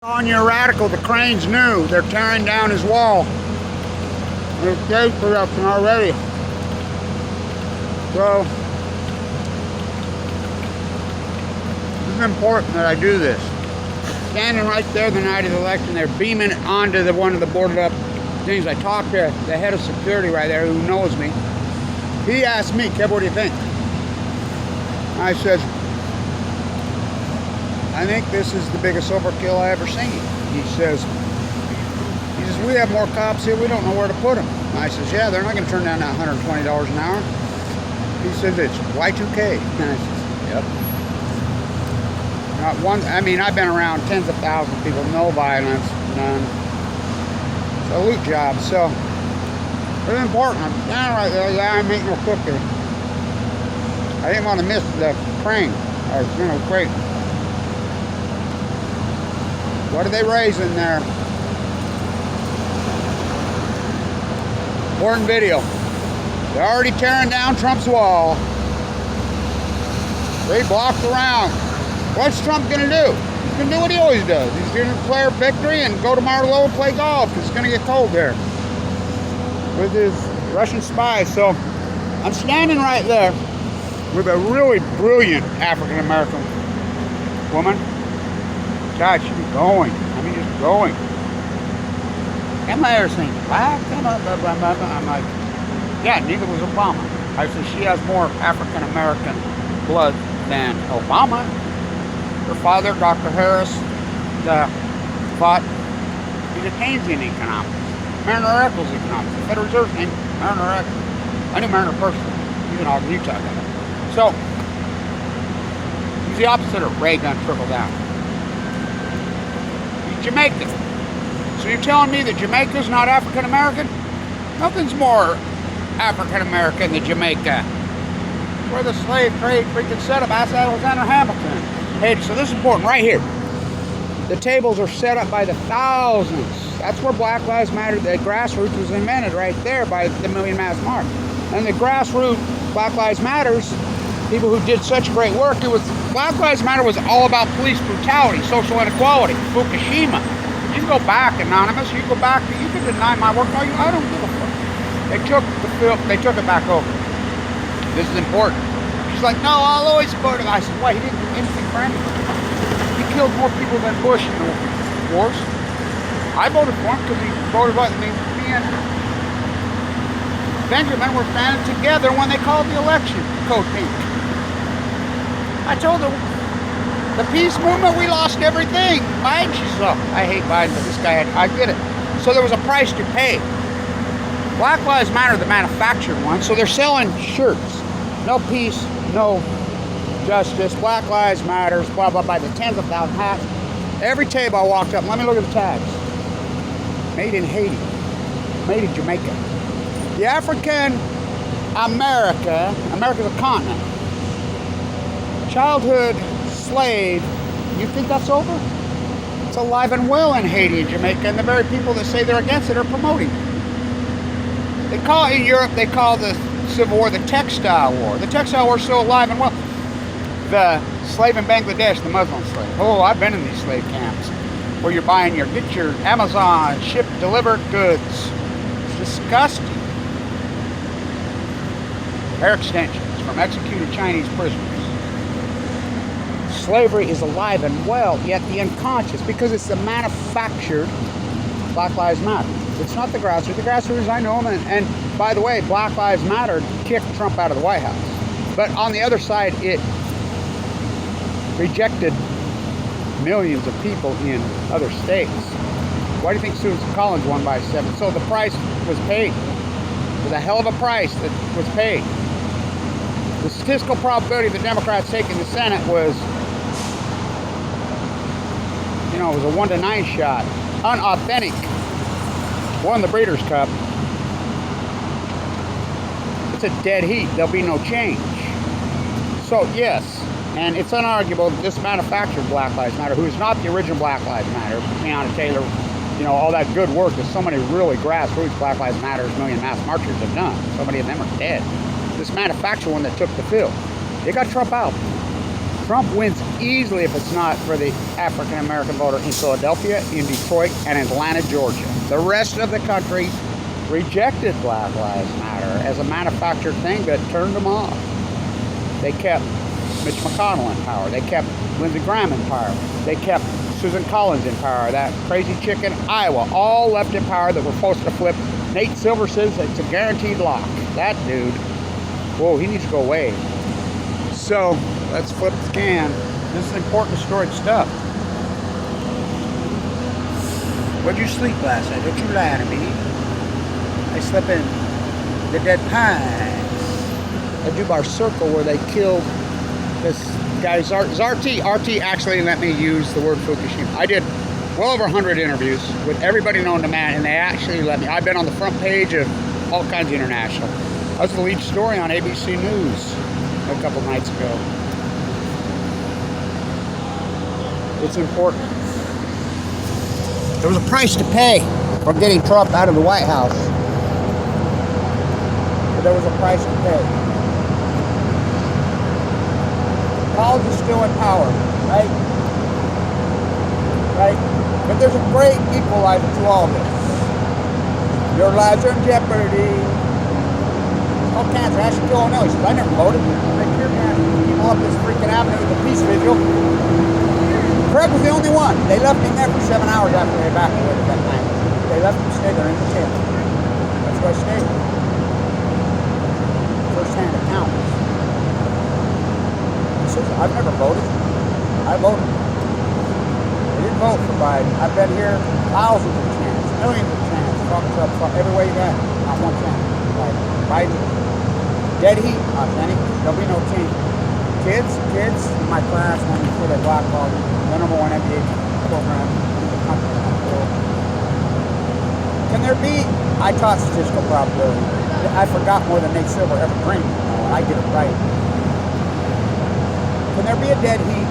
On your radical, the Cranes knew. They're tearing down his wall. There's stage production already. So, it's important that I do this. Standing right there the night of the election, they're beaming onto one of the boarded up things. I talked to the head of security right there who knows me. He asked me, Kev, what do you think? I said, I think this is the biggest overkill I ever seen. He says, we have more cops here, we don't know where to put them. I says, yeah, they're not going to turn down that $120 an hour. He says, it's Y2K. And I says, yep. Not one, I mean, I've been around tens of thousands of people, no violence, none. Salute job. So, it's important. I'm standing right there, yeah, I'm eating a cookie. I didn't want to miss the crane. I was, great. What are they raising there? Important video. They're already tearing down Trump's wall. They blocked around. What's Trump going to do? He's going to do what he always does. He's going to declare victory and go to Mar-a-Lago and play golf. It's going to get cold there with his Russian spies. So I'm standing right there with a really brilliant African-American woman. God, she's going. I mean, just going. And my ears saying, black? I'm like, yeah, neither was Obama. I said, she has more African-American blood than Obama. Her father, Dr. Harris, fought, he's a Keynesian economist. Mariner Eccles economist. The Federal Reserve named Mariner Eccles. I knew Mariner personally. He's an Utah guy. So, he's the opposite of Reagan trickle down. Jamaican. So you're telling me that Jamaica's not African American? Nothing's more African American than Jamaica. Where the slave trade freaking set up, asked Alexander Hamilton. Hey, so this is important right here. The tables are set up by the thousands. That's where Black Lives Matter, the Grassroots was invented right there by the Million Mass March. And the Grassroots Black Lives Matters, people who did such great work, Black Lives Matter was all about police brutality, social inequality, Fukushima. You can go back, Anonymous, you can go back, you can deny my work, I don't give a fuck. They took the film, they took it back over. This is important. She's like, no, I'll always support him. I said, why, he didn't do anything for anything. He killed more people than Bush in the wars. I voted for him because he voted what me and Benjamin were standing together when they called the election code pink. I told her, the peace movement, we lost everything. Biden, she said, oh, I hate Biden, but this guy, I get it. So there was a price to pay. Black Lives Matter, the manufactured one, so they're selling shirts. No peace, no justice, Black Lives Matters, blah, blah, by the tens of thousands hats. Every table I walked up, let me look at the tags. Made in Haiti, made in Jamaica. The African America's a continent. Childhood slave, you think that's over? It's alive and well in Haiti and Jamaica, and the very people that say they're against it are promoting it. They call it in Europe, they call the Civil War the Textile War. The Textile War is still alive and well. The slave in Bangladesh, the Muslim slave. Oh, I've been in these slave camps where you're buying get your Amazon shipped delivered goods. It's disgusting. Hair extensions from executed Chinese prisoners. Slavery is alive and well, yet the unconscious, because it's the manufactured Black Lives Matter. It's not the Grassroots. The Grassroots, I know them, and by the way, Black Lives Matter kicked Trump out of the White House. But on the other side, it rejected millions of people in other states. Why do you think Susan Collins won by 7? So the price was paid. It was a hell of a price that was paid. The statistical probability of the Democrats taking the Senate was, it was a 1 to 9 shot. Unauthentic. Won the Breeders' Cup. It's a dead heat. There'll be no change. So, yes, and it's unarguable that this manufactured Black Lives Matter, who is not the original Black Lives Matter, Breonna Taylor, all that good work that so many really grassroots Black Lives Matters, Million Mass Marchers have done. So many of them are dead. This manufactured one that took the field. They got Trump out. Trump wins easily if it's not for the African-American voter in Philadelphia, in Detroit, and Atlanta, Georgia. The rest of the country rejected Black Lives Matter as a manufactured thing that turned them off. They kept Mitch McConnell in power. They kept Lindsey Graham in power. They kept Susan Collins in power. That crazy chick in Iowa, all left in power that were supposed to flip. Nate Silver says it's a guaranteed lock. That dude, whoa, he needs to go away. So let's flip the scan. This is important storage stuff. Where'd you sleep last night? Don't you lie to me. I slept in the Dead Pines. At Dubar Circle where they killed this guy Zarti. RT actually let me use the word Fukushima. I did well over 100 interviews with everybody known to man, and they actually let me. I've been on the front page of all kinds of international. I was the lead story on ABC News a couple nights ago. It's important. There was a price to pay for getting Trump out of the White House. But there was a price to pay. College is still in power, right? Right? But there's a great equalizer to all this. Your lives are in jeopardy. Oh, cancer. Ask Joe O'Neill. He says, I never voted. They tear people up this freaking avenue with a peace vigil. Craig was the only one. They left him there for 7 hours after they evacuated that night. They left him stay there in the tent. That's why I stayed. First-hand accounts. He says, I've never voted. I voted. They didn't vote for Biden. I've been here thousands of chance, millions of chance, fuck, every way you got it. Not one chance. Biden. Dead heat, authentic. There'll be no change. Kids in my class went for their blackballed the number one MBA program in the country. Can there be, I taught statistical probability. I forgot more than Nate Silver ever dreamed, and I get it right. Can there be a dead heat?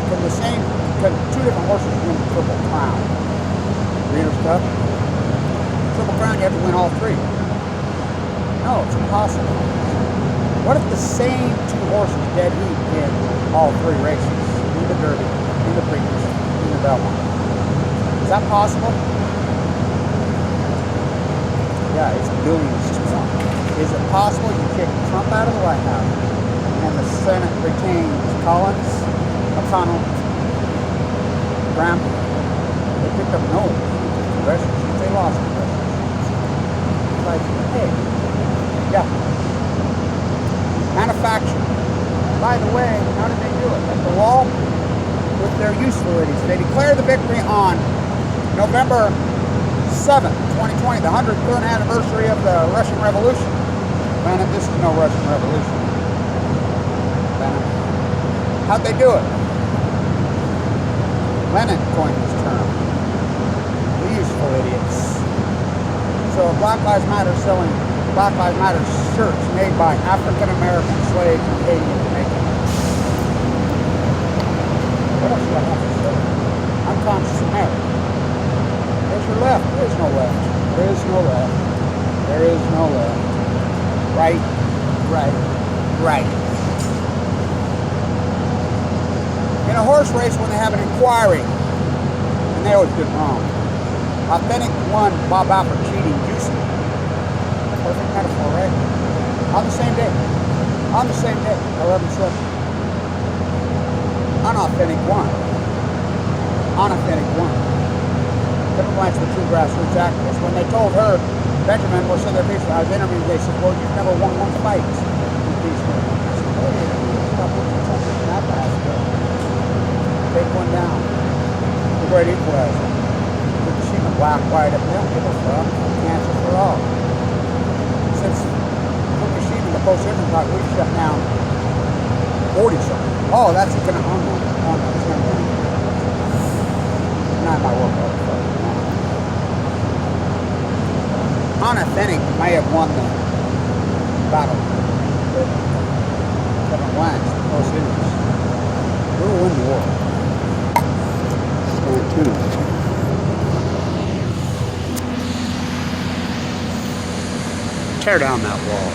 Can two different horses win the Triple Crown? Reader's Cup? Triple Crown, you have to win all three. No, it's impossible. What if the same two horses dead heat in all three races? In the Derby, in the Preakness, in the Belmont. Is that possible? Yeah, it's billions to one. Is it possible you kick Trump out of the White House and the Senate retains Collins, McConnell, Graham? They picked up no congressional. They lost congressional. It's like, hey, yeah. Manufacturing. By the way, how did they do it? At the wall with their useful-ities. They declared the victory on November 7th, 2020, the 103rd anniversary of the Russian Revolution. Man, this is no Russian Revolution. How'd they do it? Lenin coined this term. The useful idiots. So Black Lives Matter selling Black Lives Matter shirts made by African-American slaves from Haiti and Jamaica. What else do I have to say? I'm conscious American. There's your left. There is no left. There is no left. There is no left. Right. In a horse race, when they have an inquiry, and they always get wrong. Authentic won Bob Alford cheating juicing. Perfect metaphor, right? On the same day. 11/7. Unauthentic won. Unauthentic won. Different Blanche, the true grassroots activist. When they told her, Benjamin was in their piece, I was interviewed, they said, well, you've never won one fight with these women. I said, oh, yeah, stop looking at something that bastard. Take one down. The great equalizer. Fukushima, black, white, they don't give a fuck. Cancer for all. Since Fukushima, the post-Hitler talk, we've shut down 40-something. Oh, that's going to on not my work. Unauthentic may have won the battle. But Kevin Blanche, the post-Hitler, who will win the war? Stand tuned. Tear down that wall.